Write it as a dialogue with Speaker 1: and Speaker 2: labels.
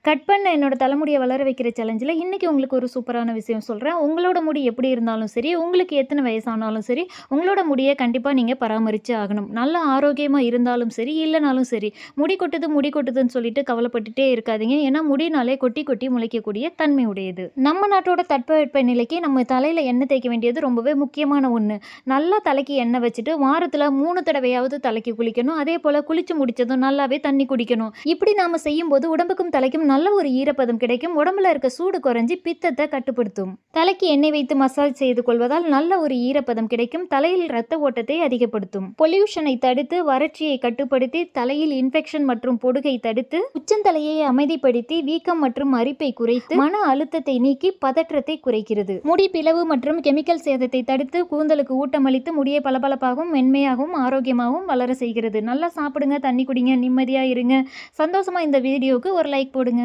Speaker 1: Cut பண்ண என்னோட தலைமுடிய வளர வைக்கிற சேலஞ்சில இன்னைக்கு உங்களுக்கு ஒரு சூப்பரான விஷயம் சொல்றேன். உங்களோட முடி எப்படி இருந்தாலும் சரி, உங்களுக்கு எத்தன வயசானாலும் சரி, உங்களோட முடிய கண்டிப்பா நீங்க பராமரிச்சே ஆகணும். நல்ல ஆரோக்கியமா இருந்தாலும் சரி, இல்லனாலும் சரி. முடி கொட்டுதுன்னு சொல்லிட்டு கவலைப்பட்டுட்டே இருக்காதீங்க. ஏன்னா முடினாலே கொட்டி கொட்டி முளைக்கக்கூடிய தன்மை உடையது. நம்ம நாட்டோட தட்பவெட்ப நிலைக்கு நம்ம தலையில எண்ணெய் தேய்க்க வேண்டியது ரொம்பவே முக்கியமான ஒண்ணு. நல்லா தலைக்கு எண்ணெய் வச்சுட்டு வாரத்துல 3 தடவையாவது தலைக்கு குளிக்கணும். அதேபோல குளிச்சு முடிச்சதும் நல்லாவே தண்ணி குடிக்கணும். இப்படி நாம செய்யும்போது உடம்புக்கும் தலைக்கும் நல்ல ஒரு ஈரப்பதம் கிடைக்கும். உடம்புல இருக்க சூடு குறைஞ்சி பித்தத்தை கட்டுப்படுத்தும். தலைக்கு எண்ணெய் வைத்து மசாஜ் செய்து கொள்வதால் நல்ல ஒரு ஈரப்பதம் கிடைக்கும். தலையில் இரத்த ஓட்டத்தை அதிகப்படுத்தும். பொல்யூஷனை தடுத்து வறட்சியை கட்டுப்படுத்தி தலையில் இன்ஃபெக்ஷன் மற்றும் பொடுகை தடுத்து உச்சந்தலையை அமைதிப்படுத்தி வீக்கம் மற்றும் அரிப்பை குறைத்து மன அழுத்தத்தை நீக்கி பதற்றத்தை குறைக்கிறது. முடி பிளவு மற்றும் கெமிக்கல் சேதத்தை தடுத்து கூந்தலுக்கு ஊட்டமளித்து முடியை பளபளப்பாகவும் மென்மையாகவும் ஆரோக்கியமாகவும் வளர செய்கிறது. நல்லா சாப்பிடுங்க, தண்ணி குடிங்க, நிம்மதியா இருங்க. சந்தோஷமா இந்த வீடியோவுக்கு ஒரு லைக் போடுங்க.